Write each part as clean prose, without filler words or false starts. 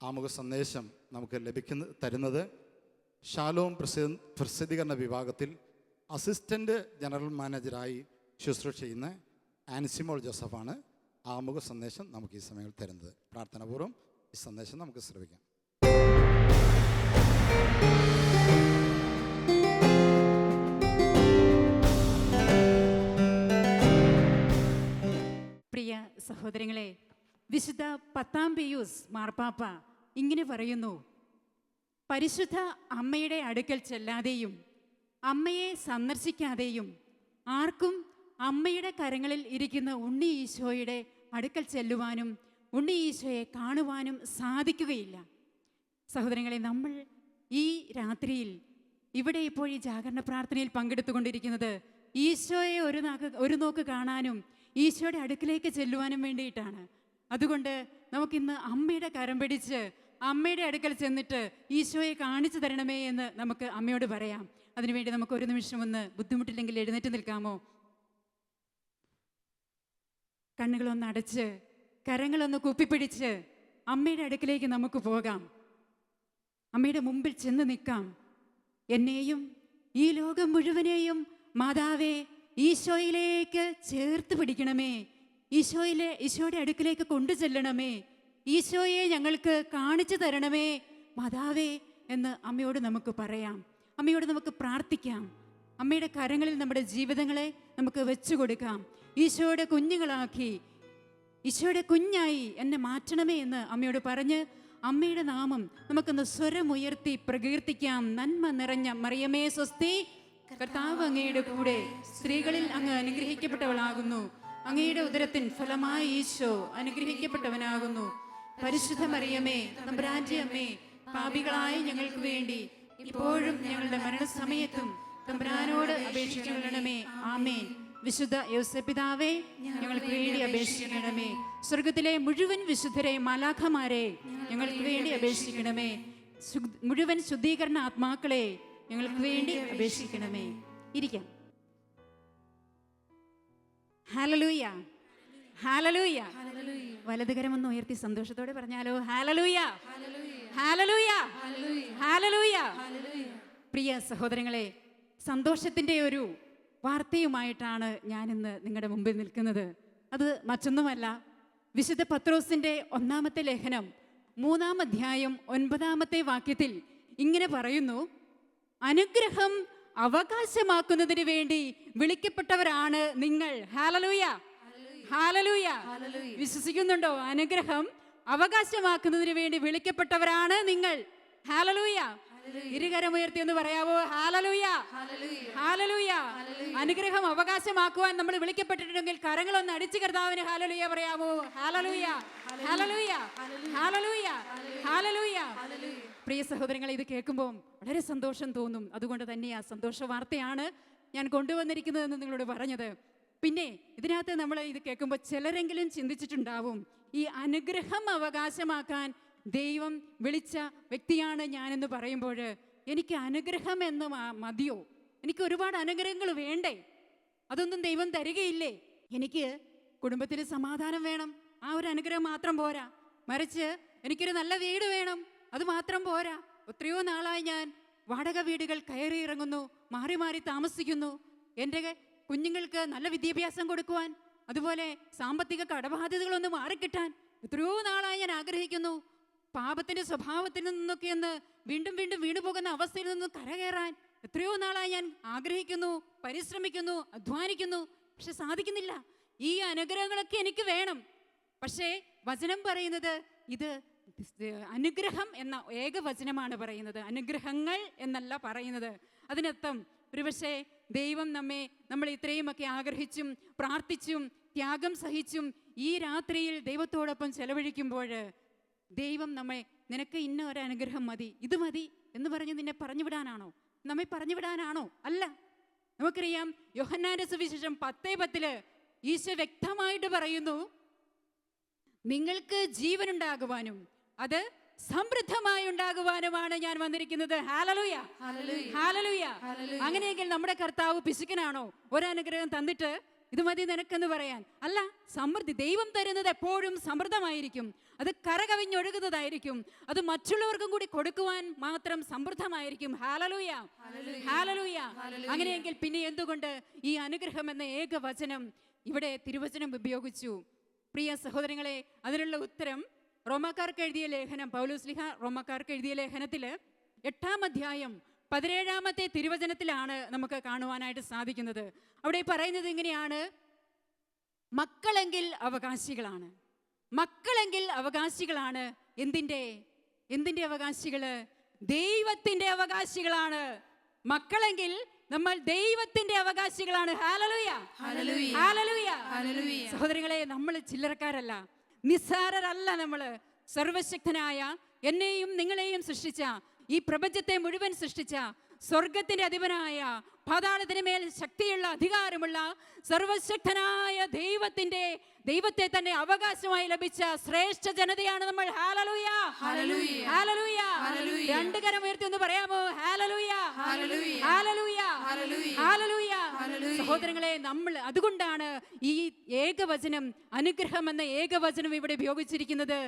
ആമുഖ സന്ദേശം നമുക്ക് തരുന്നത് ഷാലോം പ്രസിദ്ധീകരണ വിഭാഗത്തിൽ അസിസ്റ്റൻ്റ് ജനറൽ മാനേജറായി ശുശ്രൂഷ ചെയ്യുന്ന ആൻസിമോൾ ജോസഫാണ് ആമുഖ സന്ദേശം നമുക്ക് ഈ സമയത്ത് തരുന്നത്. പ്രാർത്ഥനാപൂർവ്വം ഈ സന്ദേശം നമുക്ക് ശ്രവിക്കാം. പ്രിയ സഹോദരങ്ങളെ, വിശുദ്ധ 10-ാം പിയൂസ് മാർപ്പാപ്പ ഇങ്ങനെ പറയുന്നു: പരിശുദ്ധ അമ്മയുടെ അടുക്കൽ ചെല്ലാതെയും അമ്മയെ സന്ദർശിക്കാതെയും ആർക്കും അമ്മയുടെ കരങ്ങളിൽ ഇരിക്കുന്ന ഉണ്ണി ഈശോയുടെ അടുക്കൽ ചെല്ലുവാനും ഉണ്ണി ഈശോയെ കാണുവാനും സാധിക്കുകയില്ല. സഹോദരങ്ങളെ, നമ്മൾ ഈ രാത്രിയിൽ ഇവിടെ ഇപ്പോൾ ഈ ജാഗരണ പ്രാർത്ഥനയിൽ പങ്കെടുത്തുകൊണ്ടിരിക്കുന്നത് ഈശോയെ ഒരു നോക്ക് കാണാനും ഈശോയുടെ അടുക്കിലേക്ക് ചെല്ലുവാനും വേണ്ടിയിട്ടാണ്. അതുകൊണ്ട് നമുക്കിന്ന് അമ്മയുടെ കരം പിടിച്ച് അമ്മയുടെ അടുക്കൽ ചെന്നിട്ട് ഈശോയെ കാണിച്ചു തരണമേ എന്ന് നമുക്ക് അമ്മയോട് പറയാം. അതിനുവേണ്ടി നമുക്ക് ഒരു നിമിഷം ഒന്ന് ബുദ്ധിമുട്ടില്ലെങ്കിൽ എഴുന്നേറ്റ് നിൽക്കാമോ? കണ്ണുകളൊന്ന് അടച്ച് കരങ്ങളൊന്ന് കുപ്പിപ്പിടിച്ച് അമ്മയുടെ അടുക്കിലേക്ക് നമുക്ക് പോകാം. അമ്മയുടെ മുമ്പിൽ ചെന്ന് നിൽക്കാം. എന്നെയും ഈ ലോകം മുഴുവനെയും മാതാവേ ഈശോയിലേക്ക് ചേർത്ത് പിടിക്കണമേ, ഈശോയുടെ അടുക്കിലേക്ക് കൊണ്ടു ചെല്ലണമേ, ഈശോയെ ഞങ്ങൾക്ക് കാണിച്ചു തരണമേ മാതാവേ എന്ന് അമ്മയോട് നമുക്ക് പറയാം. അമ്മയോട് നമുക്ക് പ്രാർത്ഥിക്കാം. അമ്മയുടെ കരങ്ങളിൽ നമ്മുടെ ജീവിതങ്ങളെ നമുക്ക് വെച്ചു കൊടുക്കാം. ഈശോയുടെ കുഞ്ഞുങ്ങളാക്കി, ഈശോയുടെ കുഞ്ഞായി എന്നെ മാറ്റണമേ എന്ന് അമ്മയോട് പറഞ്ഞ് അമ്മയുടെ നാമം നമുക്കൊന്ന് സ്വരമുയർത്തി പ്രകീർത്തിക്കാം. നന്മ നിറഞ്ഞ മറിയമേ സ്വസ്തി, കർത്താവ് അങ്ങയുടെ കൂടെ, സ്ത്രീകളിൽ അങ്ങ് അനുഗ്രഹിക്കപ്പെട്ടവളാകുന്നു, അങ്ങയുടെ ഉദരത്തിൻ ഫലമായി ഈശോ അനുഗ്രഹിക്കപ്പെട്ടവനാകുന്നു. പരിശുദ്ധ മറിയമേ തമ്പുരാന്റെ അമ്മേ, പാപികളായ ഞങ്ങൾക്ക് വേണ്ടി ഇപ്പോഴും ഞങ്ങളുടെ മരണസമയത്തും തമ്പുരാനോട് അപേക്ഷിക്കണമേ. ആമേൻ. വിശുദ്ധ യോസേപ്പിതാവേ, ഞങ്ങൾക്ക് വേണ്ടി അപേക്ഷിക്കണമേ. സ്വർഗത്തിലെ മുഴുവൻ വിശുദ്ധരെ മാലാഖമാരെ ഞങ്ങൾക്ക് വേണ്ടി അപേക്ഷിക്കണമേ. മുഴുവൻ ശുദ്ധീകരണ ആത്മാക്കളെ ഞങ്ങൾക്ക് വേണ്ടി അപേക്ഷിക്കണമേ. ഇരിക്കാം. Hallelujah, hallelujah. വലതുകരമൊന്ന് ഉയർത്തി സന്തോഷത്തോടെ പറഞ്ഞാലോ? ഹല്ലേലൂയ, ഹല്ലേലൂയ, ഹല്ലേലൂയ. പ്രിയ സഹോദരങ്ങളെ, സന്തോഷത്തിൻ്റെ ഒരു വാർത്തയുമായിട്ടാണ് ഞാനിന്ന് നിങ്ങളുടെ മുമ്പിൽ നിൽക്കുന്നത്. അത് മറ്റൊന്നുമല്ല, വിശുദ്ധ പത്രോസിൻ്റെ 1-ാമത്തെ ലേഖനം 3-ാം അധ്യായം 9-ാമത്തെ വാക്യത്തിൽ ഇങ്ങനെ പറയുന്നു: അനുഗ്രഹം അവകാശമാക്കുന്നതിന് വേണ്ടി വിളിക്കപ്പെട്ടവരാണ് നിങ്ങൾ. Hallelujah, hallelujah. വിശ്വസിക്കുന്നുണ്ടോ? അനുഗ്രഹം അവകാശമാക്കുന്നതിന് വേണ്ടി വിളിക്കപ്പെട്ടവരാണ് നിങ്ങൾ. ഹല്ലേലൂയ. ഇരുകരമുയർത്തി എന്ന് പറയാവോ? ഹല്ലേലൂയ, ഹല്ലേലൂയ. അനുഗ്രഹം അവകാശമാക്കുവാൻ നമ്മൾ വിളിക്കപ്പെട്ടിട്ടുണ്ടെങ്കിൽ കരങ്ങളൊന്ന് അടിച്ചു കർത്താവിന് ഹല്ലേലൂയ പറയാമോ? ഹല്ലേലൂയ, ഹല്ലേലൂയ, ഹല്ലേലൂയ, ഹല്ലേലൂയ. പ്രിയ സഹോദരങ്ങളെ, ഇത് കേൾക്കുമ്പോൾ വളരെ സന്തോഷം തോന്നും. അതുകൊണ്ട് തന്നെ ആ സന്തോഷ വാർത്തയാണ് ഞാൻ കൊണ്ടുവന്നിരിക്കുന്നതെന്ന് നിങ്ങളോട് പറഞ്ഞത്. പിന്നെ ഇതിനകത്ത് നമ്മൾ ഇത് കേൾക്കുമ്പോൾ ചിലരെങ്കിലും ചിന്തിച്ചിട്ടുണ്ടാവും, ഈ അനുഗ്രഹം അവകാശമാക്കാൻ ദൈവം വിളിച്ച വ്യക്തിയാണ് ഞാനെന്ന് പറയുമ്പോൾ എനിക്ക് അനുഗ്രഹം എന്ന് മതിയോ? എനിക്ക് ഒരുപാട് അനുഗ്രഹങ്ങൾ വേണ്ടേ? അതൊന്നും ദൈവം തരികയില്ലേ? എനിക്ക് കുടുംബത്തിൽ സമാധാനം വേണം, ആ ഒരു അനുഗ്രഹം മാത്രം പോരാ. മറിച്ച് എനിക്കൊരു നല്ല വീട് വേണം, അത് മാത്രം പോരാ. എത്രയോ നാളായി ഞാൻ വാടക വീടുകൾ കയറി ഇറങ്ങുന്നു, മാറി മാറി താമസിക്കുന്നു. എൻ്റെ കുഞ്ഞുങ്ങൾക്ക് നല്ല വിദ്യാഭ്യാസം കൊടുക്കുവാൻ, അതുപോലെ സാമ്പത്തിക കടബാധ്യതകളൊന്ന് മാറിക്കിട്ടാൻ എത്രയോ നാളായി ഞാൻ ആഗ്രഹിക്കുന്നു. പാപത്തിൻ്റെ സ്വഭാവത്തിൽ നിന്നൊക്കെ ഒന്ന് വീണ്ടും വീണ്ടും വീണു പോകുന്ന അവസ്ഥയിൽ നിന്ന് കരകയറാൻ എത്രയോ നാളായി ഞാൻ ആഗ്രഹിക്കുന്നു, പരിശ്രമിക്കുന്നു, അധ്വാനിക്കുന്നു. പക്ഷെ സാധിക്കുന്നില്ല. ഈ അനുഗ്രഹങ്ങളൊക്കെ എനിക്ക് വേണം. പക്ഷേ വചനം പറയുന്നത് ഇത് അനുഗ്രഹം എന്ന ഏകവചനമാണ് പറയുന്നത്, അനുഗ്രഹങ്ങൾ എന്നല്ല പറയുന്നത്. അതിനർത്ഥം ഒരുപക്ഷെ ദൈവം നമ്മൾ ഇത്രയുമൊക്കെ ആഗ്രഹിച്ചും പ്രാർത്ഥിച്ചും ത്യാഗം സഹിച്ചും ഈ രാത്രിയിൽ ദൈവത്തോടൊപ്പം ചെലവഴിക്കുമ്പോൾ ദൈവം നിനക്ക് ഇന്ന ഒരു അനുഗ്രഹം മതി, ഇത് മതി എന്ന് പറഞ്ഞ് നിന്നെ പറഞ്ഞുവിടാനാണോ? നമ്മെ പറഞ്ഞുവിടാനാണോ? അല്ല. നമുക്കറിയാം, യോഹന്നാന്റെ സുവിശേഷം 10:10 ഈശോ വ്യക്തമായിട്ട് പറയുന്നു, നിങ്ങൾക്ക് ജീവനുണ്ടാകുവാനും അത് സമൃദ്ധമായി ഉണ്ടാകുവാനുമാണ് ഞാൻ വന്നിരിക്കുന്നത്. Hallelujah, hallelujah. അങ്ങനെയെങ്കിൽ നമ്മുടെ കർത്താവ് പിശുക്കനാണോ? ഒരനുഗ്രഹം തന്നിട്ട് ഇത് മതി നിനക്കെന്ന് പറയാൻ. അല്ല, സമൃദ്ധി ദൈവം തരുന്നത് എപ്പോഴും സമൃദ്ധമായിരിക്കും. അത് കരകവിഞ്ഞൊഴുകുന്നതായിരിക്കും. അത് മറ്റുള്ളവർക്കും കൂടി കൊടുക്കുവാൻ മാത്രം സമൃദ്ധമായിരിക്കും. Hallelujah, hallelujah. അങ്ങനെയെങ്കിൽ പിന്നെ എന്തുകൊണ്ട് ഈ അനുഗ്രഹം എന്ന ഏകവചനം ഇവിടെ തിരുവചനം ഉപയോഗിച്ചു? പ്രിയ സഹോദരങ്ങളെ, അതിനുള്ള ഉത്തരം റോമാക്കാർക്ക് എഴുതിയ ലേഖനം, പൗലോസ്ലീഹ റോമാക്കാർക്ക് എഴുതിയ ലേഖനത്തില് 8-ാം അധ്യായം 17-ാമത്തെ തിരുവചനത്തിലാണ് നമുക്ക് കാണുവാനായിട്ട് സാധിക്കുന്നത്. അവിടെ പറയുന്നത് ഇങ്ങനെയാണ്: മക്കളെങ്കിൽ അവകാശികളാണ്. മക്കളെങ്കിൽ അവകാശികളാണ്. എന്തിന്റെ അവകാശികള്? ദൈവത്തിന്റെ അവകാശികളാണ്. മക്കളെങ്കിൽ നമ്മൾ ദൈവത്തിന്റെ അവകാശികളാണ്. ഹല്ലേലൂയ, ഹല്ലേലൂയ, ഹല്ലേലൂയ. സഹോദരങ്ങളെ, നമ്മൾ ചില്ലറക്കാരല്ല, നിസ്സാരരല്ല. നമ്മള് സർവശക്തനായ എന്നെയും നിങ്ങളെയും സൃഷ്ടിച്ച, ഈ പ്രപഞ്ചത്തെ മുഴുവൻ സൃഷ്ടിച്ച, സ്വർഗത്തിന്റെ അധിപനായ, പാതാളത്തിന് മേൽ ശക്തിയുള്ള അധികാരമുള്ള സർവശക്തനായ ദൈവത്തെ തന്നെ അവകാശമായി ലഭിച്ച ശ്രേഷ്ഠ ജനതയാണ് നമ്മൾ. ഹല്ലേലൂയ, ഹല്ലേലൂയ, ഹല്ലേലൂയ. രണ്ട് കരം ഉയർത്തി ഒന്ന് പറയാമോ? ഹല്ലേലൂയ, ഹല്ലേലൂയ, ഹല്ലേലൂയ, ഹല്ലേലൂയ. സഹോദരങ്ങളെ, നമ്മൾ അതുകൊണ്ടാണ് ഈ ഏകവചനം, അനുഗ്രഹം എന്ന ഏകവചനം ഇവിടെ ഉപയോഗിച്ചിരിക്കുന്നത്.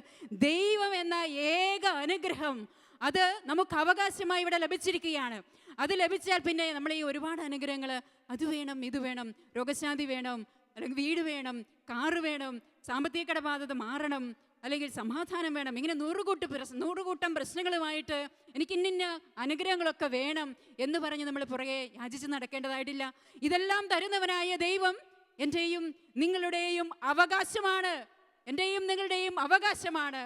ദൈവം എന്ന ഏക അനുഗ്രഹം അത് നമുക്ക് അവകാശമായി ഇവിടെ ലഭിച്ചിരിക്കുകയാണ്. അത് ലഭിച്ചാൽ പിന്നെ നമ്മൾ ഈ ഒരുപാട് അനുഗ്രഹങ്ങൾ, അത് വേണം, ഇത് വേണം, രോഗശാന്തി വേണം, അല്ലെങ്കിൽ വീട് വേണം, കാറ് വേണം, സാമ്പത്തിക കടബാധ്യത മാറണം, അല്ലെങ്കിൽ സമാധാനം വേണം, ഇങ്ങനെ നൂറുകൂട്ടം പ്രശ്നങ്ങളുമായിട്ട് എനിക്ക് ഇന്ന അനുഗ്രഹങ്ങളൊക്കെ വേണം എന്ന് പറഞ്ഞ് നമ്മൾ പുറകെ യാചിച്ച് നടക്കേണ്ടതായിട്ടില്ല. ഇതെല്ലാം തരുന്നവനായ ദൈവം എൻ്റെയും നിങ്ങളുടെയും അവകാശമാണ്. എൻ്റെയും നിങ്ങളുടെയും അവകാശമാണ്.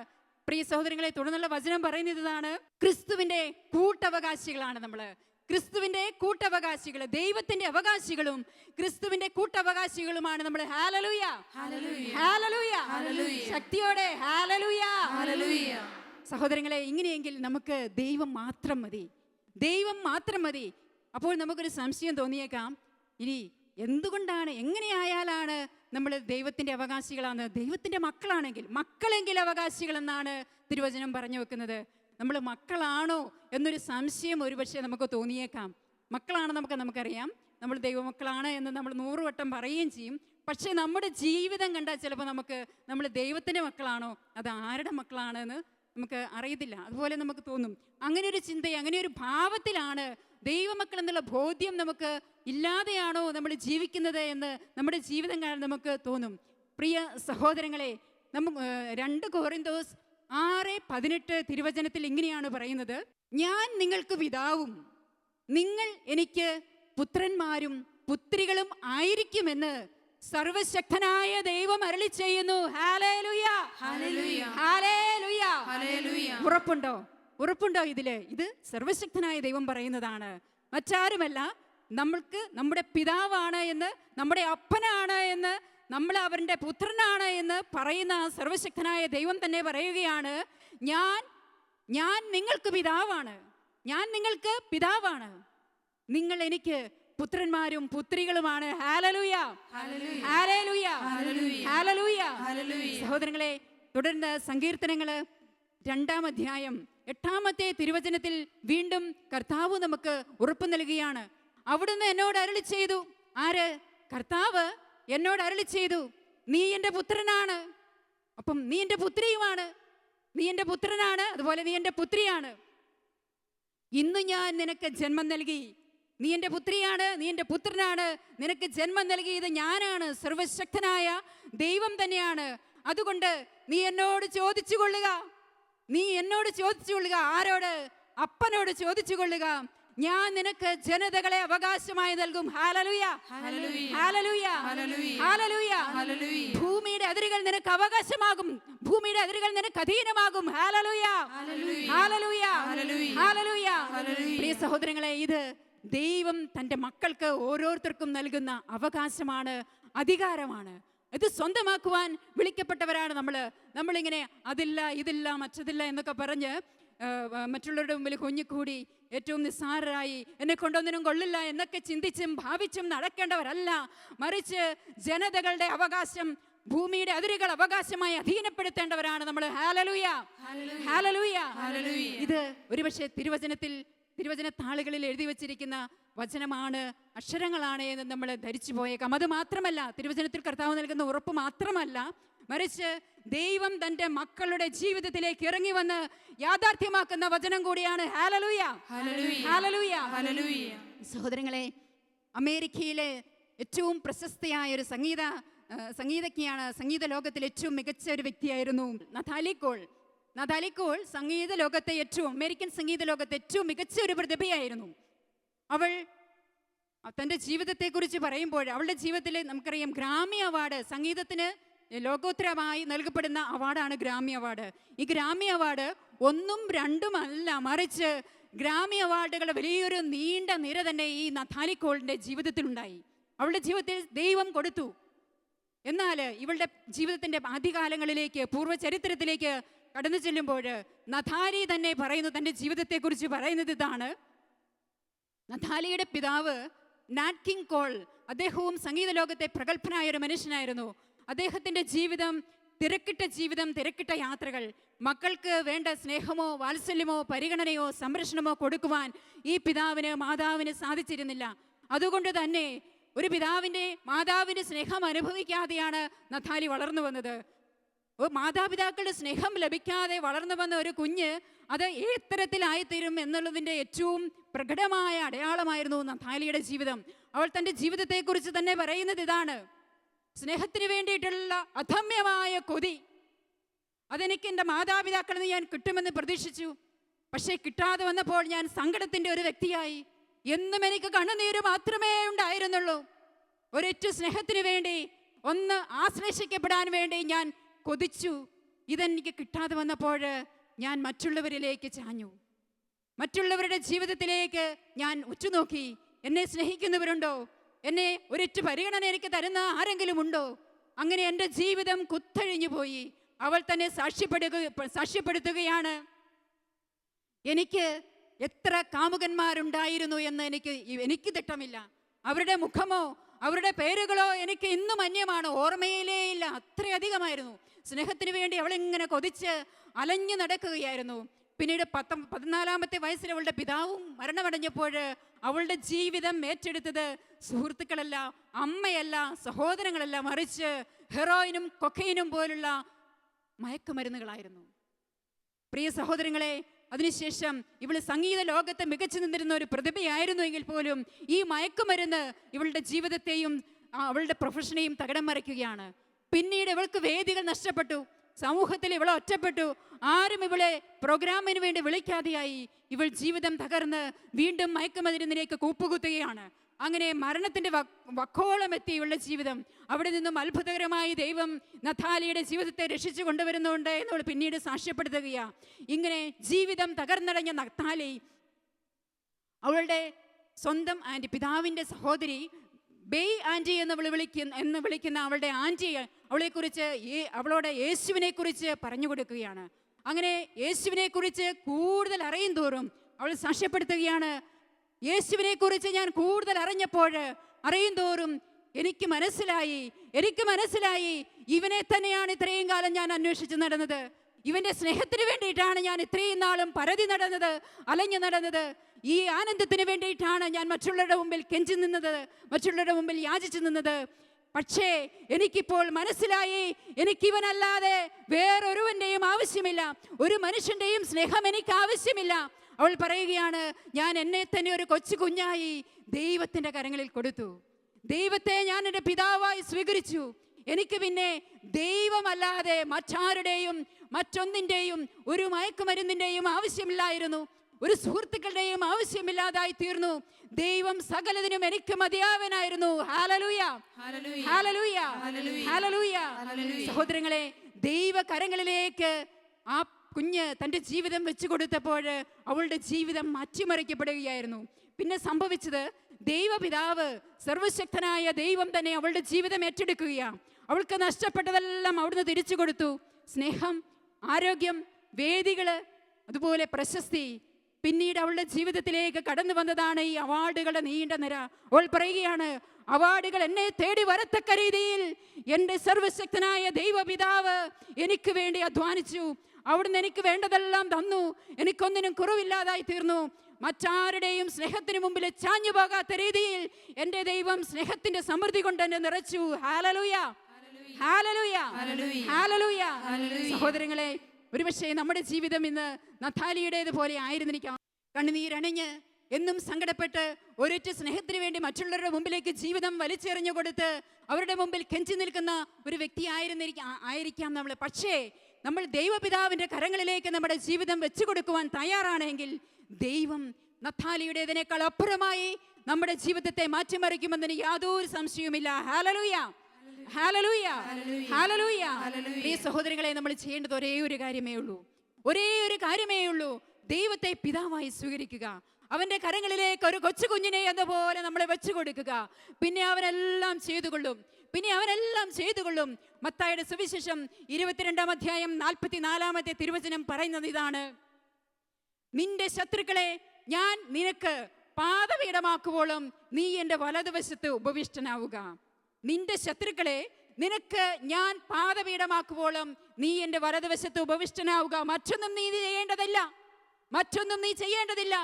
പ്രിയ സഹോദരങ്ങളെ, തുടർന്നുള്ള വചനം പറയുന്നത് ഇതാണ്: ക്രിസ്തുവിന്റെ കൂട്ടവകാശികളാണ് നമ്മള്. ക്രിസ്തുവിന്റെ കൂട്ടവകാശികൾ, ദൈവത്തിന്റെ അവകാശികളും ക്രിസ്തുവിന്റെ കൂട്ടവകാശികളുമാണ് നമ്മൾ. ഹല്ലേലൂയ, ഹല്ലേലൂയ, ഹല്ലേലൂയ. ശക്തിയോടെ ഹല്ലേലൂയ, ഹല്ലേലൂയ. സഹോദരങ്ങളെ, ഇങ്ങനെയെങ്കിൽ നമുക്ക് ദൈവം മാത്രം മതി, ദൈവം മാത്രം മതി. അപ്പോൾ നമുക്കൊരു സംശയം തോന്നിയേക്കാം, ഇനി എന്തുകൊണ്ടാണ്, എങ്ങനെയായാലാണ് നമ്മൾ ദൈവത്തിന്റെ അവകാശികളാണ്? ദൈവത്തിന്റെ മക്കളെങ്കിൽ അവകാശികൾ എന്നാണ് തിരുവചനം പറഞ്ഞു വെക്കുന്നത്. നമ്മൾ മക്കളാണോ എന്നൊരു സംശയം ഒരുപക്ഷെ നമുക്ക് തോന്നിയേക്കാം. മക്കളാണെന്ന് നമുക്കറിയാം, നമ്മൾ ദൈവമക്കളാണ് എന്ന് നമ്മൾ 100 വട്ടം പറയുകയും ചെയ്യും. പക്ഷേ നമ്മുടെ ജീവിതം കണ്ടാൽ ചിലപ്പോൾ നമ്മൾ ദൈവത്തിൻ്റെ മക്കളാണോ, അത് ആരുടെ മക്കളാണെന്ന് നമുക്ക് അറിയത്തില്ല. അതുപോലെ നമുക്ക് തോന്നും. അങ്ങനെ ഒരു ചിന്ത, അങ്ങനെ ഒരു ഭാവത്തിലാണ് ദൈവമക്കൾ എന്നുള്ള ബോധ്യം നമുക്ക് ഇല്ലാതെയാണോ നമ്മൾ ജീവിക്കുന്നത് എന്ന് നമ്മുടെ ജീവിതം കാണാൻ നമുക്ക് തോന്നും. പ്രിയ സഹോദരങ്ങളെ, 2 കൊറിന്തോസ് 6:18 തിരുവചനത്തിൽ ഇങ്ങനെയാണ് പറയുന്നത്: ഞാൻ നിങ്ങൾക്ക് പിതാവും നിങ്ങൾ എനിക്ക് പുത്രന്മാരും പുത്രികളും ആയിരിക്കുമെന്ന് സർവശക്തനായ ദൈവം അരുളി ചെയ്യുന്നു. ഹല്ലേലൂയ, ഹല്ലേലൂയ, ഹല്ലേലൂയ, ഹല്ലേലൂയ. ഉറപ്പുണ്ടോ ഇതില്? ഇത് സർവശക്തനായ ദൈവം പറയുന്നതാണ്, മറ്റാരുമല്ല. നമ്മൾക്ക് നമ്മുടെ പിതാവാണ് എന്ന്, നമ്മുടെ അപ്പനാണ് എന്ന്, നമ്മൾ അവരുടെ പുത്രനാണ് എന്ന് പറയുന്ന സർവശക്തനായ ദൈവം തന്നെ പറയുകയാണ്: ഞാൻ നിങ്ങൾക്ക് പിതാവാണ്, നിങ്ങൾ എനിക്ക് പുത്രന്മാരും പുത്രികളുമാണ്. ഹല്ലേലൂയ, ഹല്ലേലൂയ, ഹല്ലേലൂയ. സഹോദരങ്ങളെ, തുടർന്ന് സങ്കീർത്തനങ്ങള് 2-ാം അധ്യായം 8-ാമത്തെ തിരുവചനത്തിൽ വീണ്ടും കർത്താവ് നമുക്ക് ഉറപ്പ് നൽകുകയാണ്. അവിടുന്ന് എന്നോട് അരുളി ചെയ്തു. ആര്? കർത്താവ് എന്നോട് അരുളി ചെയ്തു, നീ എൻ്റെ പുത്രനാണ്. അപ്പം നീ എൻ്റെ പുത്രിയുമാണ്, നീ എൻ്റെ പുത്രനാണ്, അതുപോലെ നീ എൻ്റെ പുത്രിയാണ്. ഇന്ന് ഞാൻ നിനക്ക് ജന്മം നൽകി. നീ എൻ്റെ പുത്രിയാണ്, നീ എൻ്റെ പുത്രനാണ്. നിനക്ക് ജന്മം നൽകിയത് ഞാനാണ്, സർവശക്തനായ ദൈവം തന്നെയാണ്. അതുകൊണ്ട് നീ എന്നോട് ചോദിച്ചു കൊള്ളുക. ആരോട്? അപ്പനോട് ചോദിച്ചു കൊള്ളുക. ഞാൻ നിനക്ക് ജനതകളെ അവകാശമായി നൽകും. ഹല്ലേലൂയ, ഹല്ലേലൂയ, ഹല്ലേലൂയ. ഭൂമിയുടെ അതിരുകൾ നിനക്ക് അവകാശമാകും, ഭൂമിയുടെ അതിരുകൾ നിനക്ക് അധീനമാകും. ഹല്ലേലൂയ, ഹല്ലേലൂയ, ഹല്ലേലൂയ. പ്രിയ സഹോദരങ്ങളെ, ഇത് ദൈവം തൻ്റെ മക്കൾക്ക് ഓരോരുത്തർക്കും നൽകുന്ന അവകാശമാണ്, അധികാരമാണ്. ഇത് സ്വന്തമാക്കുവാൻ വിളിക്കപ്പെട്ടവരാണ് നമ്മളിങ്ങനെ അതില്ല, ഇതില്ല, മറ്റതില്ല എന്നൊക്കെ പറഞ്ഞ് മറ്റുള്ളവരുടെ മുമ്പിൽ കുഞ്ഞിക്കൂടി ഏറ്റവും നിസ്സാരരായി എന്നെ കൊണ്ടൊന്നിനും കൊള്ളില്ല എന്നൊക്കെ ചിന്തിച്ചും ഭാവിച്ചും നടക്കേണ്ടവരല്ല. മറിച്ച് ജനതകളുടെ അവകാശം, ഭൂമിയുടെ അതിരുകൾ അവകാശമായി അധീനപ്പെടുത്തേണ്ടവരാണ് നമ്മൾ. Hallelujah, hallelujah. ഇത് ഒരുപക്ഷെ തിരുവചനത്തിൽ തിരുവചന താളുകളിൽ എഴുതി വച്ചിരിക്കുന്ന വചനമാണ്, അക്ഷരങ്ങളാണ് എന്ന് നമ്മൾ ധരിച്ചു പോയേക്കാം. അത് മാത്രമല്ല, തിരുവചനത്തിൽ കർത്താവ് നൽകുന്ന ഉറപ്പ് മാത്രമല്ല, മറിച്ച് ദൈവം തൻ്റെ മക്കളുടെ ജീവിതത്തിലേക്ക് ഇറങ്ങി വന്ന് യാഥാർത്ഥ്യമാക്കുന്ന വചനം കൂടിയാണ്. ഹല്ലേലൂയ, ഹല്ലേലൂയ, ഹല്ലേലൂയ. സഹോദരങ്ങളെ, അമേരിക്കയിലെ ഏറ്റവും പ്രശസ്തയായ ഒരു സംഗീതജ്ഞയാണ്. സംഗീത ലോകത്തിലെ ഏറ്റവും മികച്ച ഒരു വ്യക്തിയായിരുന്നു Natalie Cole. Natalie Cole American സംഗീത ലോകത്തെ ഏറ്റവും മികച്ച ഒരു പ്രതിഭയായിരുന്നു. അവൾ തൻ്റെ ജീവിതത്തെക്കുറിച്ച് പറയുമ്പോൾ അവളുടെ ജീവിതത്തിൽ നമുക്കറിയാം, ഗ്രാമി അവാർഡ്, സംഗീതത്തിന് ലോകോത്തരമായി നൽകപ്പെടുന്ന അവാർഡാണ് ഗ്രാമി അവാർഡ്. ഈ ഗ്രാമി അവാർഡ് ഒന്നും രണ്ടും അല്ല, മറിച്ച് ഗ്രാമി അവാർഡുകളുടെ വലിയൊരു നീണ്ട നിര തന്നെ ഈ നതാലി കോളിൻ്റെ ജീവിതത്തിലുണ്ടായി. അവളുടെ ജീവിതത്തിൽ ദൈവം കൊടുത്തു. എന്നാൽ ഇവളുടെ ജീവിതത്തിൻ്റെ ആദ്യകാലങ്ങളിലേക്ക്, പൂർവ്വചരിത്രത്തിലേക്ക് കടന്നു ചെല്ലുമ്പോൾ നതാലി തന്നെ പറയുന്നു, തൻ്റെ ജീവിതത്തെക്കുറിച്ച് പറയുന്നത് ഇതാണ്. നതാലിയുടെ പിതാവ് നാറ്റ് കിങ് കോൾ, അദ്ദേഹവും സംഗീത ലോകത്തെ പ്രഗത്ഭനായ ഒരു മനുഷ്യനായിരുന്നു. അദ്ദേഹത്തിൻ്റെ ജീവിതം, തിരക്കിട്ട യാത്രകൾ, മക്കൾക്ക് വേണ്ട സ്നേഹമോ വാത്സല്യമോ പരിഗണനയോ സംരക്ഷണമോ കൊടുക്കുവാൻ ഈ മാതാവിന് സാധിച്ചിരുന്നില്ല. അതുകൊണ്ട് തന്നെ ഒരു മാതാവിൻ്റെ സ്നേഹം അനുഭവിക്കാതെയാണ് നതാലി വളർന്നു വന്നത്. മാതാപിതാക്കളുടെ സ്നേഹം ലഭിക്കാതെ വളർന്നു വന്ന ഒരു കുഞ്ഞ് അത് ഏത്തരത്തിലായിത്തീരും എന്നുള്ളതിൻ്റെ ഏറ്റവും പ്രകടമായ അടയാളമായിരുന്നു നതാലിയുടെ ജീവിതം. അവൾ തൻ്റെ ജീവിതത്തെക്കുറിച്ച് തന്നെ പറയുന്നത് ഇതാണ്: സ്നേഹത്തിന് വേണ്ടിയിട്ടുള്ള അധമ്യമായ കൊതി, അതെനിക്ക് എൻ്റെ മാതാപിതാക്കളിൽ നിന്ന് ഞാൻ കിട്ടുമെന്ന് പ്രതീക്ഷിച്ചു. പക്ഷേ കിട്ടാതെ വന്നപ്പോൾ ഞാൻ സങ്കടത്തിൻ്റെ ഒരു വ്യക്തിയായി. എന്നും എനിക്ക് കണ്ണുനീര് മാത്രമേ ഉണ്ടായിരുന്നുള്ളൂ. ഒരൊറ്റ സ്നേഹത്തിന് വേണ്ടി, ഒന്ന് ആശ്ലേഷിക്കപ്പെടാൻ വേണ്ടി ഞാൻ കൊതിച്ചു. ഇതെനിക്ക് കിട്ടാതെ വന്നപ്പോൾ ഞാൻ മറ്റുള്ളവരിലേക്ക് ചാഞ്ഞു. മറ്റുള്ളവരുടെ ജീവിതത്തിലേക്ക് ഞാൻ ഉറ്റുനോക്കി. എന്നെ സ്നേഹിക്കുന്നവരുണ്ടോ? എന്നെ ഒരൊറ്റ പരിഗണന എനിക്ക് തരുന്ന ആരെങ്കിലും ഉണ്ടോ? അങ്ങനെ എൻ്റെ ജീവിതം കുത്തഴിഞ്ഞു പോയി. അവൾ തന്നെ സാക്ഷ്യപ്പെടുത്തുകയാണ്, എനിക്ക് എത്ര കാമുകന്മാരുണ്ടായിരുന്നു എന്ന് എനിക്ക് തിട്ടമില്ല. അവരുടെ മുഖമോ അവരുടെ പേരുകളോ എനിക്ക് ഇന്നും അന്യമാണ്, ഓർമ്മയിലേ ഇല്ല. അത്രയധികമായിരുന്നു സ്നേഹത്തിന് വേണ്ടി അവളിങ്ങനെ കൊതിച്ച് അലഞ്ഞു നടക്കുകയായിരുന്നു. പിന്നീട് 14-ാമത്തെ വയസ്സിൽ അവളുടെ പിതാവും മരണമടഞ്ഞപ്പോൾ അവളുടെ ജീവിതം ഏറ്റെടുത്തത് സുഹൃത്തുക്കളല്ല, അമ്മയല്ല, സഹോദരങ്ങളല്ല, മറിച്ച് ഹെറോയിനും കൊക്കൈനും പോലുള്ള മയക്കുമരുന്നുകളായിരുന്നു. പ്രിയ സഹോദരങ്ങളെ, അതിനുശേഷം ഇവൾ സംഗീത ലോകത്ത് മികച്ചു നിന്നിരുന്ന ഒരു പ്രതിഭയായിരുന്നു എങ്കിൽ പോലും ഈ മയക്കുമരുന്ന് ഇവളുടെ ജീവിതത്തെയും അവളുടെ പ്രൊഫഷനെയും തകിടം മറിക്കുകയാണ്. പിന്നീട് ഇവൾക്ക് വേദികൾ നഷ്ടപ്പെട്ടു, സമൂഹത്തിൽ ഇവളെ ഒറ്റപ്പെട്ടു, ആരും ഇവളെ പ്രോഗ്രാമിന് വേണ്ടി വിളിക്കാതെയായി. ഇവൾ ജീവിതം തകർന്ന് വീണ്ടും മയക്കുമരുന്നിലേക്ക് കൂപ്പുകുത്തുകയാണ്. അങ്ങനെ മരണത്തിൻ്റെ വക്കോളം എത്തി ഇവളുടെ ജീവിതം. അവിടെ നിന്നും അത്ഭുതകരമായി ദൈവം നതാലിയുടെ ജീവിതത്തെ രക്ഷിച്ചു കൊണ്ടുവരുന്നുണ്ട് എന്നവൾ പിന്നീട് സാക്ഷ്യപ്പെടുത്തുകയാണ്. ഇങ്ങനെ ജീവിതം തകർന്നടഞ്ഞ നതാലി അവളുടെ സ്വന്തം ആൻറ്റി, പിതാവിൻ്റെ സഹോദരി ബേയ് ആൻറ്റി എന്ന് വിളിക്കുന്ന അവളുടെ ആൻറ്റി അവളോട് യേശുവിനെ കുറിച്ച് പറഞ്ഞു കൊടുക്കുകയാണ്. അങ്ങനെ യേശുവിനെ കുറിച്ച് കൂടുതൽ അറിയും തോറും അവൾ സാക്ഷ്യപ്പെടുത്തുകയാണ്, യേശുവിനെ കുറിച്ച് ഞാൻ കൂടുതൽ അറിയും തോറും എനിക്ക് മനസ്സിലായി ഇവനെ തന്നെയാണ് ഇത്രയും കാലം ഞാൻ അന്വേഷിച്ച് നടന്നത്. ഇവന്റെ സ്നേഹത്തിന് വേണ്ടിയിട്ടാണ് ഞാൻ ഇത്രയും നാളും പരതി നടന്നത്, അലഞ്ഞു നടന്നത്. ഈ ആനന്ദത്തിന് വേണ്ടിയിട്ടാണ് ഞാൻ മറ്റുള്ളവരുടെ മുമ്പിൽ കെഞ്ചി നിന്നത്, മറ്റുള്ളവരുടെ മുമ്പിൽ യാചിച്ചു നിന്നത്. പക്ഷേ എനിക്കിപ്പോൾ മനസ്സിലായി, എനിക്കിവനല്ലാതെ വേറൊരുവന്റെയും ആവശ്യമില്ല, ഒരു മനുഷ്യന്റെയും സ്നേഹം എനിക്ക് ആവശ്യമില്ല. അവൾ പറയുകയാണ്, ഞാൻ എന്നെ തന്നെ ഒരു കൊച്ചു കുഞ്ഞായി ദൈവത്തിൻ്റെ കരങ്ങളിൽ കൊടുത്തു. ദൈവത്തെ ഞാൻ എൻ്റെ പിതാവായി സ്വീകരിച്ചു. എനിക്ക് പിന്നെ ദൈവമല്ലാതെ മറ്റൊന്നിൻ്റെയും ഒരു മയക്കുമരുന്നിൻ്റെയും ആവശ്യമില്ലായിരുന്നു, ഒരു സുഹൃത്തുക്കളുടെയും ആവശ്യമില്ലാതായി തീർന്നു. ദൈവം സകലതിനും എനിക്ക് മതിയാവനായിരുന്നു. ഹല്ലേലൂയ, ഹല്ലേലൂയ, ഹല്ലേലൂയ. സഹോദരങ്ങളെ, ദൈവകരങ്ങളിലേക്ക് ആ കുഞ്ഞ് തൻ്റെ ജീവിതം വെച്ചു കൊടുത്തപ്പോൾ അവളുടെ ജീവിതം മാറ്റിമറിക്കപ്പെടുകയായിരുന്നു. പിന്നെ സംഭവിച്ചത്, ദൈവപിതാവ്, സർവശക്തനായ ദൈവം തന്നെ അവളുടെ ജീവിതം ഏറ്റെടുക്കുകയാണ്. അവൾക്ക് നഷ്ടപ്പെട്ടതെല്ലാം അവിടുന്ന് തിരിച്ചു കൊടുത്തു. സ്നേഹം, ആരോഗ്യം, വേദികള്, അതുപോലെ പ്രശസ്തി. പിന്നീട് അവളുടെ ജീവിതത്തിലേക്ക് കടന്നു വന്നതാണ് ഈ അവാർഡുകളുടെ നീണ്ട നിര. അവൾ പറയുകയാണ്, അവാർഡുകൾ എന്നെ തേടി വരത്തക്ക രീതിയിൽ എൻ്റെ സർവശക്തനായ ദൈവപിതാവ് എനിക്ക് വേണ്ടി അധ്വാനിച്ചു. അവിടുന്ന് എനിക്ക് വേണ്ടതെല്ലാം തന്നു, എനിക്കൊന്നിനും കുറവില്ലാതായി തീർന്നു. മറ്റാരുടെയും സ്നേഹത്തിന് മുമ്പിൽ ചാഞ്ഞു പോകാത്ത രീതിയിൽ എൻ്റെ ദൈവം സ്നേഹത്തിന്റെ സമൃദ്ധി കൊണ്ട് എന്നെ നിറച്ചു. ഹല്ലേലൂയ, ഹല്ലേലൂയ, ഹല്ലേലൂയ. സഹോദരങ്ങളെ, ഒരുപക്ഷെ നമ്മുടെ ജീവിതം ഇന്ന് നഥാലിയുടേതുപോലെ ആയിരുന്നിരിക്കാം. കണ്ണുനീരണിഞ്ഞ് എന്നും സങ്കടപ്പെട്ട് ഒരൊറ്റ സ്നേഹത്തിന് വേണ്ടി മറ്റുള്ളവരുടെ മുമ്പിലേക്ക് ജീവിതം വലിച്ചെറിഞ്ഞു കൊടുത്ത് അവരുടെ മുമ്പിൽ കെഞ്ചി നിൽക്കുന്ന ഒരു വ്യക്തി ആയിരിക്കാം നമ്മൾ. പക്ഷേ നമ്മൾ ദൈവപിതാവിൻ്റെ കരങ്ങളിലേക്ക് നമ്മുടെ ജീവിതം വെച്ചു കൊടുക്കുവാൻ തയ്യാറാണെങ്കിൽ ദൈവം നഥാലിയുടേതിനേക്കാൾ അപ്പുറമായി നമ്മുടെ ജീവിതത്തെ മാറ്റിമറിക്കുമെന്നതിന് യാതൊരു സംശയവുമില്ല. ഹല്ലേലൂയ, ഹല്ലേലൂയ, ഹല്ലേലൂയ. ഈ സഹോദരങ്ങളെ, നമ്മൾ ചെയ്യേണ്ടത് ഒരേ ഒരു കാര്യമേ ഉള്ളൂ. ദൈവത്തെ പിതാവായി സ്വീകരിക്കുക. അവൻ്റെ കരങ്ങളിലേക്ക് ഒരു കൊച്ചു കുഞ്ഞിനെ എന്നപോലെ നമ്മളെ വെച്ചു കൊടുക്കുക. പിന്നെ അവനെല്ലാം ചെയ്തു കൊള്ളും. മത്തായിയുടെ സുവിശേഷം 22-ാം അധ്യായം 44-ാമത്തെ തിരുവചനം പറയുന്നത് ഇതാണ്: നിന്റെ ശത്രുക്കളെ ഞാൻ നിനക്ക് പാദപീഠമാക്കുവോളം നീ എൻ്റെ വലതുവശത്ത് ഉപവിഷ്ടനാവുക. നിന്റെ ശത്രുക്കളെ നിനക്ക് ഞാൻ പാദപീഠമാക്കുവോളം നീ എൻ്റെ വലതുവശത്ത് ഉപവിഷ്ടനാവുക. മറ്റൊന്നും നീ ചെയ്യേണ്ടതില്ല.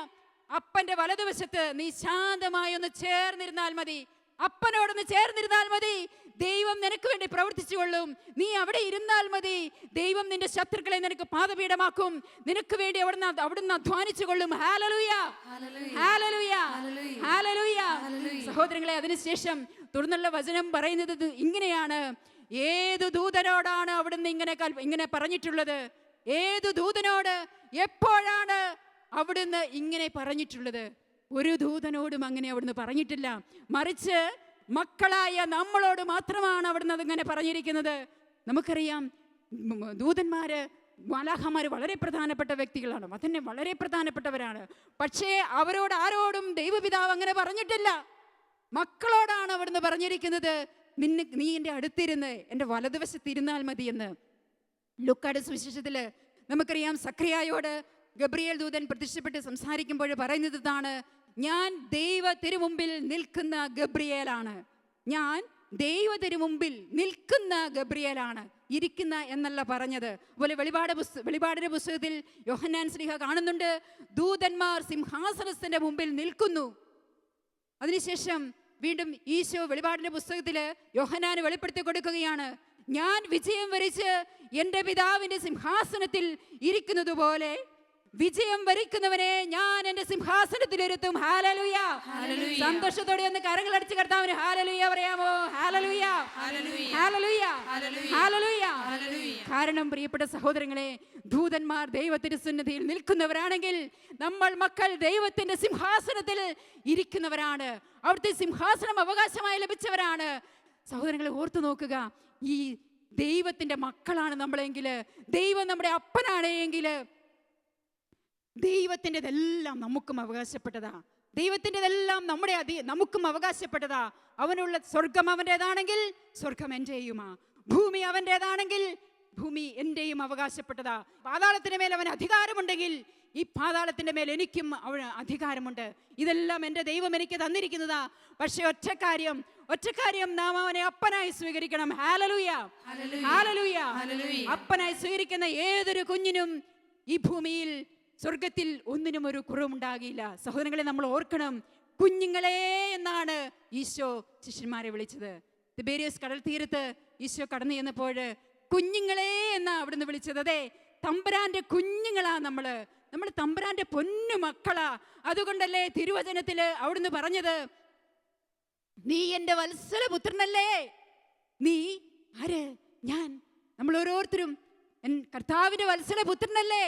അപ്പന്റെ വലതുവശത്ത് നീ ശാന്തമായി ഒന്ന് ചേർന്നിരുന്നാൽ മതി. അപ്പനോടൊന്ന് ചേർന്നിരുന്നാൽ മതി. ദൈവം നിനക്ക് വേണ്ടി പ്രവർത്തിച്ചു കൊള്ളും. നീ അവിടെ ഇരുന്നാൽ മതി. ദൈവം നിന്റെ ശത്രുക്കളെ നിനക്ക് പാദപീഠമാക്കും. നിനക്ക് വേണ്ടി അവിടുന്ന് അധ്വാനിച്ചു കൊള്ളും. ഹല്ലേലൂയ, ഹല്ലേലൂയ, ഹല്ലേലൂയ. സഹോദരങ്ങളെ, അതിനുശേഷം തുടർന്നുള്ള വചനം പറയുന്നത് ഇങ്ങനെയാണ്: ഏതു ദൂതനോടാണ് അവിടുന്ന് ഇങ്ങനെ പറഞ്ഞിട്ടുള്ളത്? ഏതു ദൂതനോട് എപ്പോഴാണ് അവിടുന്ന് ഇങ്ങനെ പറഞ്ഞിട്ടുള്ളത്? ഒരു ദൂതനോടും അങ്ങനെ അവിടുന്ന് പറഞ്ഞിട്ടില്ല. മറിച്ച് മക്കളായ നമ്മളോട് മാത്രമാണ് അവിടുന്ന് അതിങ്ങനെ പറഞ്ഞിരിക്കുന്നത്. നമുക്കറിയാം, ദൂതന്മാര്, മാലാഖമാര് വളരെ പ്രധാനപ്പെട്ട വ്യക്തികളാണ്, അതന്നെ വളരെ പ്രധാനപ്പെട്ടവരാണ്. പക്ഷേ അവരോട് ആരോടും ദൈവപിതാവ് അങ്ങനെ പറഞ്ഞിട്ടില്ല. മക്കളോടാണ് അവിടുന്ന് പറഞ്ഞിരിക്കുന്നത്: നീ എൻ്റെ അടുത്തിരുന്ന് എൻ്റെ വലതുവശത്തിരുന്നാൽ മതിയെന്ന്. ലൂക്കായുടെ സുവിശേഷത്തില് നമുക്കറിയാം, സക്രിയായോട് ഗബ്രിയേൽ ദൂതൻ പ്രത്യക്ഷപ്പെട്ട് സംസാരിക്കുമ്പോൾ പറയുന്നത് ഇതാണ്: ഞാൻ ദൈവ തിരുമുമ്പിൽ നിൽക്കുന്ന ഗബ്രിയേലാണ്. ഇരിക്കുന്ന എന്നല്ല പറഞ്ഞത്. അതുപോലെ വെളിപാടിന്റെ പുസ്തകത്തിൽ യോഹന്നാൻ ശ്ലീഹ കാണുന്നുണ്ട്, ദൂതന്മാർ സിംഹാസനത്തിന്റെ മുമ്പിൽ നിൽക്കുന്നു. അതിനുശേഷം വീണ്ടും ഈശോ വെളിപാടിന്റെ പുസ്തകത്തില് യോഹന്നാന് വെളിപ്പെടുത്തി കൊടുക്കുകയാണ്: ഞാൻ വിജയം വരിച്ച് എൻ്റെ പിതാവിൻ്റെ സിംഹാസനത്തിൽ ഇരിക്കുന്നത് പോലെ വിജയം വരിക്കുന്നവനെ ഞാൻ എൻ്റെ സിംഹാസനത്തിൽ ഇരുത്തും. ഹല്ലേലൂയ. സന്തോഷത്തോടെ ഒന്ന് കരങ്ങളടിച്ച് കർത്താവിന് ഹല്ലേലൂയ പറയാമോ? ഹല്ലേലൂയ, ഹല്ലേലൂയ, ഹല്ലേലൂയ. കാരണം പ്രിയപ്പെട്ട സഹോദരങ്ങളെ, ദൂതന്മാർ ദൈവത്തിന്റെ സന്നിധിയിൽ നിൽക്കുന്നവരാണെങ്കിൽ നമ്മൾ മക്കൾ ദൈവത്തിന്റെ സിംഹാസനത്തിൽ ഇരിക്കുന്നവരാണ്. അവിടുത്തെ സിംഹാസനം അവകാശമായി ലഭിച്ചവരാണ്. സഹോദരങ്ങളെ, ഓർത്തു നോക്കുക, ഈ ദൈവത്തിന്റെ മക്കളാണ് നമ്മളെങ്കിൽ, ദൈവം നമ്മുടെ അപ്പനാണ് എങ്കിൽ, ദൈവത്തിൻ്റെതെല്ലാം നമുക്കും അവകാശപ്പെട്ടതാ. നമുക്കും അവകാശപ്പെട്ടതാ. അവനുള്ള സ്വർഗം അവൻ്റെതാണെങ്കിൽ സ്വർഗം എൻ്റെയുമാ. ഭൂമി അവൻ്റെതാണെങ്കിൽ ഭൂമി എൻ്റെയും അവകാശപ്പെട്ടതാ. പാതാളത്തിന് മേൽ അവന് അധികാരമുണ്ടെങ്കിൽ ഈ പാതാളത്തിന്റെ മേൽ എനിക്കും അവന് അധികാരമുണ്ട്. ഇതെല്ലാം എൻ്റെ ദൈവം എനിക്ക് തന്നിരിക്കുന്നതാ. പക്ഷെ ഒറ്റക്കാര്യം നാം അവനെ അപ്പനായി സ്വീകരിക്കണം. Hallelujah, hallelujah. അപ്പനായി സ്വീകരിക്കുന്ന ഏതൊരു കുഞ്ഞിനും ഈ ഭൂമിയിൽ സ്വർഗത്തിൽ ഒന്നിനും ഒരു കുറവുണ്ടാകില്ല. സഹോദരങ്ങളെ, നമ്മൾ ഓർക്കണം, കുഞ്ഞുങ്ങളെ എന്നാണ് ഈശോ ശിഷ്യന്മാരെ വിളിച്ചത്. തിബേരിയസ് കടൽ തീരത്ത് ഈശോ കടന്നു ചെന്നപ്പോൾ കുഞ്ഞുങ്ങളെ എന്നാ അവിടുന്ന് വിളിച്ചത്. അതെ, തമ്പുരാന്റെ കുഞ്ഞുങ്ങളാ നമ്മൾ തമ്പുരാന്റെ പൊന്നു മക്കളാ. അതുകൊണ്ടല്ലേ തിരുവചനത്തില് അവിടുന്ന് പറഞ്ഞത്, നീ എൻ്റെ വത്സലപുത്രനല്ലേ. നീ ആര്? ഞാൻ. നമ്മൾ ഓരോരുത്തരും കർത്താവിന്റെ വത്സലപുത്രനല്ലേ,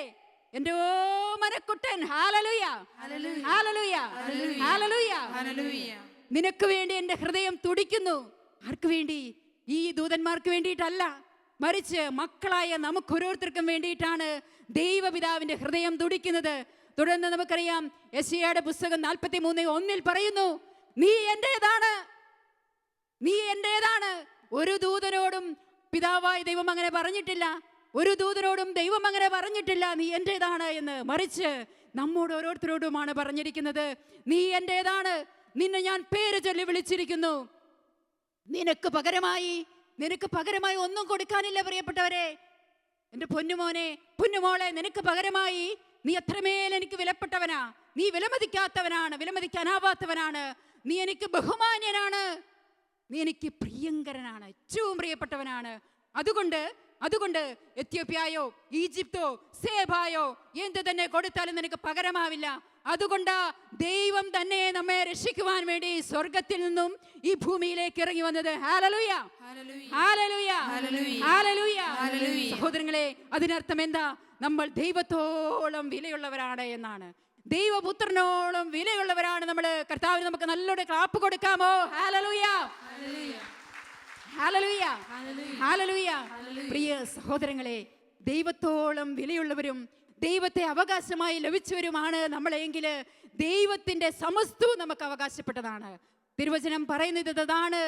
എൻ്റെ ഓമനക്കുട്ടൻ. ഹല്ലേലൂയ, ഹല്ലേലൂയ, ഹല്ലേലൂയ. നിനക്ക് വേണ്ടി എൻ്റെ ഹൃദയം തുടിക്കുന്നു. ആർക്ക് വേണ്ടി? ഈ ദൂതന്മാർക്ക് വേണ്ടിയിട്ടല്ല, മറിച്ച് മക്കളായ നമുക്ക് ഓരോരുത്തർക്കും വേണ്ടിയിട്ടാണ് ദൈവപിതാവിന്റെ ഹൃദയം തുടിക്കുന്നത്. തുടർന്ന് നമുക്കറിയാം, യെശയ്യായുടെ പുസ്തകം 43:1 പറയുന്നു, നീ എന്റേതാണ്. ഒരു ദൂതനോടും പിതാവായ ദൈവം അങ്ങനെ പറഞ്ഞിട്ടില്ല. ഒരു ദൂതനോടും ദൈവം അങ്ങനെ പറഞ്ഞിട്ടില്ല നീ എന്റേതാണ് എന്ന്. മറിച്ച് നമ്മോട് ഓരോരുത്തരോടുമാണ് പറഞ്ഞിരിക്കുന്നത്, നീ എന്റേതാണ്, നിന്നെ ഞാൻ പേര് ചൊല്ലി വിളിച്ചിരിക്കുന്നു. നിനക്ക് പകരമായി ഒന്നും കൊടുക്കാനില്ല പ്രിയപ്പെട്ടവരെ. എൻ്റെ പൊന്നുമോനെ, പൊന്നുമോളെ, നിനക്ക് പകരമായി നീ അത്രമേൽ എനിക്ക് വിലപ്പെട്ടവനാ, നീ വിലമതിക്കാത്തവനാണ്, വിലമതിക്കാനാവാത്തവനാണ്, നീ എനിക്ക് ബഹുമാന്യനാണ്, നീ എനിക്ക് പ്രിയങ്കരനാണ്, ഏറ്റവും പ്രിയപ്പെട്ടവനാണ്. അതുകൊണ്ട് എത്യോപ്യയോ ഈജിപ്തോ സേബായോ എന്ത് തന്നെ കൊടുത്താലും നിനക്ക് പകരമാവില്ല. അതുകൊണ്ടാ ദൈവം തന്നെ നമ്മെ രക്ഷിക്കുവാൻ വേണ്ടി സ്വർഗത്തിൽ നിന്നും ഈ ഭൂമിയിലേക്ക് ഇറങ്ങി വന്നത്. ഹല്ലേലൂയ, ഹല്ലേലൂയ, ഹല്ലേലൂയ. സഹോദരങ്ങളെ, അതിനർത്ഥം എന്താ? നമ്മൾ ദൈവത്തോളം വിലയുള്ളവരാണ് എന്നാണ്. ദൈവപുത്രനോളം വിലയുള്ളവരാണ് നമ്മൾ. കർത്താവിന് നമുക്ക് നല്ലോണം ക്ലാപ്പ് കൊടുക്കാമോ? ഹല്ലേലൂയ, ഹല്ലേലൂയ, ഹല്ലേലൂയ. പ്രിയ സഹോദരങ്ങളെ, ദൈവത്തോളം വിലയുള്ളവരും ദൈവത്തെ അവകാശമായി ലഭിച്ചവരുമാണ് നമ്മളെങ്കിൽ ദൈവത്തിന്റെ സമസ്തവും നമുക്ക് അവകാശപ്പെട്ടതാണ്. തിരുവചനം പറയുന്നത് അതാണ്.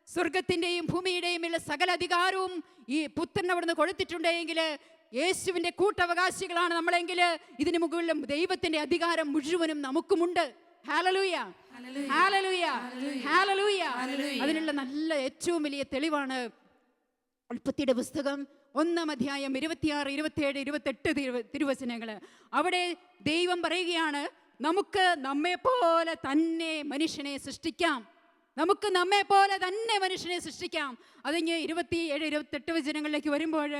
സ്വർഗത്തിന്റെയും ഭൂമിയുടെയും ഉള്ള സകല അധികാരവും ഈ പുത്രൻ അവിടുന്ന് കൊടുത്തിട്ടുണ്ടെങ്കിൽ യേശുവിന്റെ കൂട്ടവകാശികളാണ് നമ്മളെങ്കിൽ ഇതിനു മുകളിലും ദൈവത്തിന്റെ അധികാരം മുഴുവനും നമുക്കുമുണ്ട്. ഹല്ലേലൂയ, ഹല്ലേലൂയ, ഹല്ലേലൂയ. അതിനുള്ള നല്ല ഏറ്റവും വലിയ തെളിവാണ് ഉൽപ്പത്തിയുടെ പുസ്തകം 1-ാം അധ്യായം 26, 27, 28 തിരുവചനങ്ങൾ. അവിടെ ദൈവം പറയുകയാണ്, നമുക്ക് നമ്മെ പോലെ തന്നെ മനുഷ്യനെ സൃഷ്ടിക്കാം, നമുക്ക് നമ്മെ പോലെ തന്നെ മനുഷ്യനെ സൃഷ്ടിക്കാം. അതിന് 27, 28 വചനങ്ങളിലേക്ക് വരുമ്പോൾ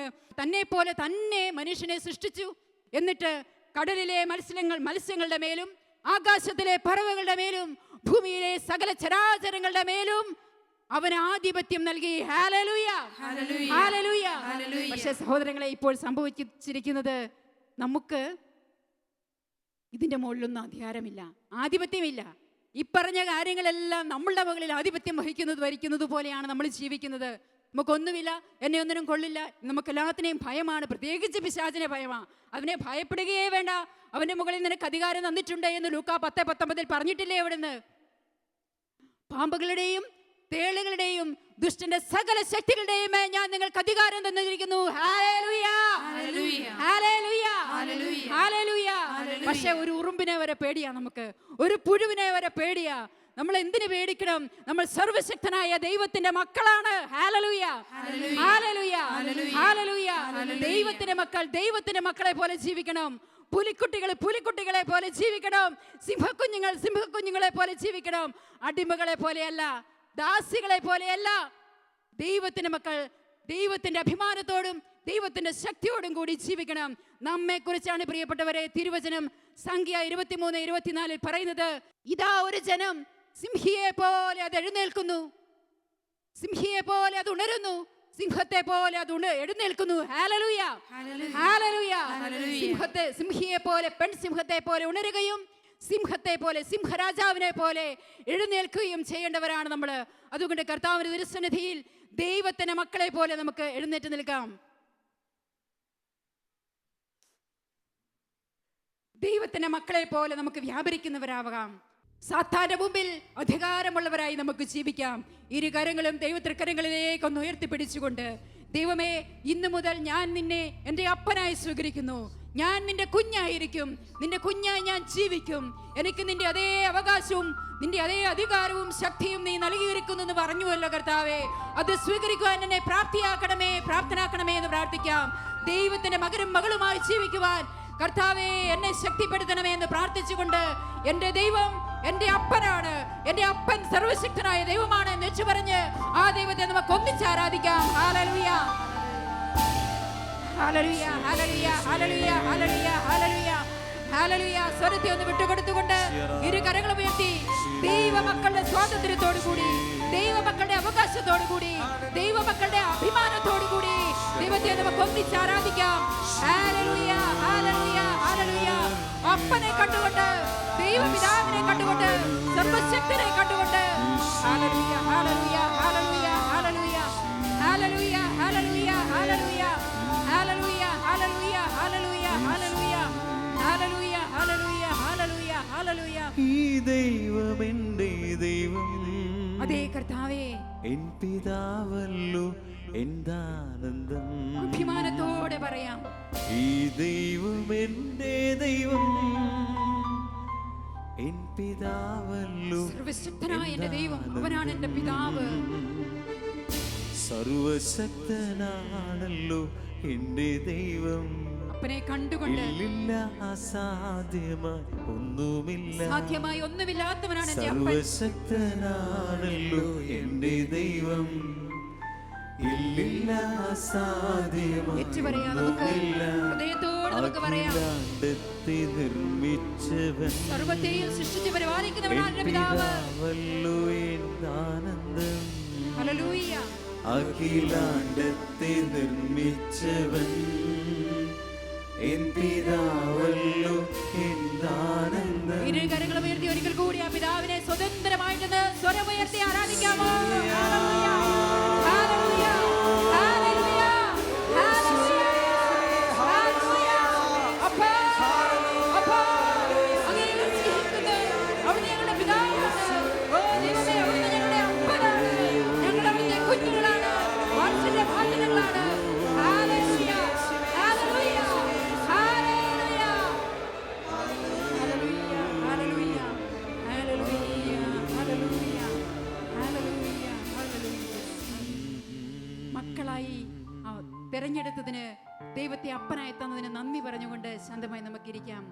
തന്നെ പോലെ തന്നെ മനുഷ്യനെ സൃഷ്ടിച്ചു. എന്നിട്ട് കടലിലെ മത്സ്യങ്ങളുടെ മേലും ആകാശത്തിലെ പറവകളുടെ മേലും ഭൂമിയിലെ സകല ചരാചരങ്ങളുടെ മേലും അവന് ആധിപത്യം നൽകി. Hallelujah, hallelujah. പക്ഷേ സഹോദരങ്ങളെ, ഇപ്പോൾ സംഭവിച്ചിരിക്കുന്നത് നമുക്ക് ഇതിന്റെ മുകളിലൊന്നും അധികാരമില്ല, ആധിപത്യമില്ല. ഈ പറഞ്ഞ കാര്യങ്ങളെല്ലാം നമ്മളുടെ മകളിൽ ആധിപത്യം വഹിക്കുന്നത് പോലെയാണ് നമ്മൾ ജീവിക്കുന്നത്. നമുക്കൊന്നുമില്ല, എന്നെ ഒന്നിനും കൊള്ളില്ല, നമുക്കെല്ലാത്തിനെയും ഭയമാണ്, പ്രത്യേകിച്ച് പിശാചിനെ ഭയമാണ്. അവനെ ഭയപ്പെടുകയേ വേണ്ട, അവന്റെ മുകളിൽ നിനക്ക് അധികാരം തന്നിട്ടുണ്ട് എന്ന് ലൂക്കാ 10:19 പറഞ്ഞിട്ടില്ലേ? എവിടുന്ന്? പാമ്പുകളുടെയും തേളുകളുടെയും ദുഷ്ടന്റെ സകല ശക്തികളുടെയും ഞാൻ നിങ്ങൾക്ക് അധികാരം തന്നിരിക്കുന്നു. ഹല്ലേലൂയ, ഹല്ലേലൂയ, ഹല്ലേലൂയ. പക്ഷെ ഒരു ഉറുമ്പിനെ വരെ പേടിയാ, നമുക്ക് ഒരു പുഴുവിനെ വരെ പേടിയാ. നമ്മൾ എന്തിനു പേടിക്കണം? നമ്മൾ സർവശക്തനായ ദൈവത്തിന്റെ മക്കളാണ്. ഹല്ലേലൂയ, ഹല്ലേലൂയ, ഹല്ലേലൂയ. ദൈവത്തിന്റെ മക്കൾ ദൈവത്തിന്റെ മക്കളെ പോലെ ജീവിക്കണം. പുലിക്കുട്ടികളെ പോലെ ജീവിക്കണം. സിംഹക്കുഞ്ഞുങ്ങളെ പോലെ ജീവിക്കണം. അടിമകളെ പോലെയല്ല, ദാസികളെ പോലെയല്ല. ദൈവത്തിന്റെ മക്കൾ ദൈവത്തിന്റെ അഭിമാനത്തോടും ദൈവത്തിന്റെ ശക്തിയോടും കൂടി ജീവിക്കണം. നമ്മെ കുറിച്ചാണ് പ്രിയപ്പെട്ടവരെ തിരുവചനം സംഖ്യ 23-24 പറയുന്നത്. ഇതാ ഒരു ജനം സിംഹിയെ പോലെ അത് എഴുന്നേൽക്കുന്നു, സിംഹിയെ പോലെ അത് ഉണരുന്നു, സിംഹത്തെ പോലെ അത് എഴുന്നേൽക്കുന്നു. Hallelujah, hallelujah. സിംഹിയെ പോലെ പെൺസിംഹത്തെ പോലെ ഉണരുകയും സിംഹത്തെ പോലെ സിംഹരാജാവിനെ പോലെ എഴുന്നേൽക്കുകയും ചെയ്യേണ്ടവരാണ് നമ്മൾ. അതുകൊണ്ട് കർത്താവിന്റെ തിരുസന്നിധിയിൽ ദൈവത്തിന്റെ മക്കളെ പോലെ നമുക്ക് എഴുന്നേറ്റ് നിൽക്കാം. ദൈവത്തിന്റെ മക്കളെ പോലെ നമുക്ക് വ്യാപരിക്കുന്നവരാകാം. സാത്താന്റെ മുമ്പിൽ അധികാരമുള്ളവരായി നമുക്ക് ജീവിക്കാം. ഇരു കരങ്ങളും ദൈവതൃക്കരങ്ങളിലേക്കൊന്ന് ഉയർത്തിപ്പിടിച്ചുകൊണ്ട്, ദൈവമേ, ഇന്നു മുതൽ ഞാൻ നിന്നെ എൻ്റെ അപ്പനായി സ്വീകരിക്കുന്നു. ഞാൻ നിന്റെ കുഞ്ഞായിരിക്കും, നിന്റെ കുഞ്ഞായി ഞാൻ ജീവിക്കും. എനിക്ക് നിന്റെ അതേ അവകാശവും നിന്റെ അതേ അധികാരവും ശക്തിയും നീ നൽകിയിരിക്കുന്നു എന്ന് പറഞ്ഞുവല്ലോ കർത്താവേ. അത് സ്വീകരിക്കുവാൻ എന്നെ പ്രാപ്തനാക്കണമേ എന്ന് പ്രാർത്ഥിക്കാം. ദൈവത്തിന്റെ മകനും മകളുമായി ജീവിക്കുവാൻ കർത്താവേ എന്നെ ശക്തിപ്പെടുത്തണമേ എന്ന് പ്രാർത്ഥിച്ചുകൊണ്ട്, എൻ്റെ ദൈവം എൻ്റെ അപ്പനാണ്, എൻ്റെ അപ്പൻ സർവശക്തനായ ദൈവമാണ് എന്ന് വെച്ച് പറഞ്ഞ് ആ ദൈവത്തെ നമുക്ക് ഒന്നിച്ച് ആരാധിക്കാം. ഹല്ലേലൂയ, ഹല്ലേലൂയ, ഹല്ലേലൂയ, ഹല്ലേലൂയ, ഹല്ലേലൂയ, ഹല്ലേലൂയ, ഹല്ലേലൂയ. സ്വരത്തെ ഒന്ന് വിട്ടുകൊടുത്തുകൊണ്ട് ഇരു കരങ്ങളും ഉയർത്തി ദൈവമക്കളുടെ സ്വാതന്ത്ര്യത്തോടു കൂടി, ദൈവമക്കളുടെ അവകാശത്തോടു കൂടി, ദൈവമക്കളുടെ അഭിമാനത്തോടു കൂടി ദൈവത്തെ നമുക്ക് ഒന്നിച്ച് ആരാധിക്കാം. ഹല്ലേലൂയ, ഹല്ലേലൂയ, ഹല്ലേലൂയ. അപ്പനെ കണ്ടുകൊണ്ട്, ദൈവപിതാവിനെ കണ്ടുകൊണ്ട്, സർവശക്തനെ കണ്ടുകൊണ്ട്, ഹല്ലേലൂയ, ഹല്ലേലൂയ, ഹല്ലേലൂയ, ഹല്ലേലൂയ, ഹല്ലേലൂയ, ഹല്ലേലൂയ, ഹല്ലേലൂയ, ഹല്ലേലൂയ, ഹല്ലേലൂയ, ഹല്ലേലൂയ, ഹല്ലേലൂയ, ഹല്ലേലൂയ, ഹല്ലേലൂയ, ഹല്ലേലൂയ, ഹല്ലേലൂയ. ഈ ദൈവം എൻ്റെ ദൈവം, അതേ കർത്താവേ, എൻ പിതാവല്ലോ എന്താനന്ദം. അഭിമാനത്തോടെ പറയാം, ഈ ദൈവം എൻ്റെ ദൈവം, എൻ പിതാവല്ലോ സർവശക്തനായ എൻ്റെ ദൈവം, അവനാണ് എൻ്റെ പിതാവ്. സർവശക്തനാണല്ലോ എൻ്റെ ദൈവം. അപ്പനെ കണ്ടുകൊണ്ട് ഇല്ലില്ല അസാധ്യമായി ഒന്നുമില്ല. സാധ്യമായി ഒന്നുമില്ലാത്തവനാണ് എൻ്റെ അപ്പൻ. സർവശക്തനാണല്ലോ എൻ്റെ ദൈവം. ഇല്ലില്ല അസാധ്യമായി ഏറ്റുപറയാം നമുക്ക്. ഹൃദയത്തോടെ നമുക്ക് പറയാം. അഖിലാണ്ടത്തെ നിർമ്മിച്ചവൻ സർവ്വത്തെയും സൃഷ്ടിച്ച് പരിപാലിക്കുന്നവനാണ് എൻ്റെ പിതാവ്. പിതാവല്ലോ എന്നാനന്ദം. ഹല്ലേലൂയ. അഖിലാണ്ടത്തെ നിർമ്മിച്ചവൻ എൻ പിതാവല്ലോ എന്നാനന്ദം. ഇരുകരങ്ങളും ഉയർത്തി ഒരിക്കൽ കൂടി ആ പിതാവിനെ സ്വതന്ത്രമായിട്ടെന്ന് സ്വരമുയർത്തി ആരാധിക്കാമോ? ഹല്ലേലൂയ. ഹല്ലേലൂയ. ഹല്ലേലൂയ. ഹല്ലേലൂയ. ഹല്ലേലൂയ. അപ്പാ, അപ്പാ, അങ്ങയെ ഞങ്ങൾ സ്നേഹിക്കുന്നു. അവിടുന്ന് ഞങ്ങളുടെ പിതാവാണ്. ഓ ദൈവമേ, അവിടുന്ന് ഞങ്ങളുടെ അപ്പനാണ്. ഞങ്ങൾ അവിടുത്തെ കുഞ്ഞുങ്ങളാണ്, വാത്സല്യഭാജനങ്ങളാണ്. ഹല്ലേലൂയ. ഹല്ലേലൂയ. ഹല്ലേലൂയ. ഹല്ലേലൂയ. ഹല്ലേലൂയ. ഹല്ലേലൂയ. ഹല്ലേലൂയ. ഹല്ലേലൂയ. ഹല്ലേലൂയ. മക്കളായി തെരഞ്ഞെടുത്തതിന്, ദൈവത്തെ അപ്പനായി തന്നതിന് നന്ദി പറഞ്ഞുകൊണ്ട് ശാന്തമായി നമുക്കിരിക്കാം.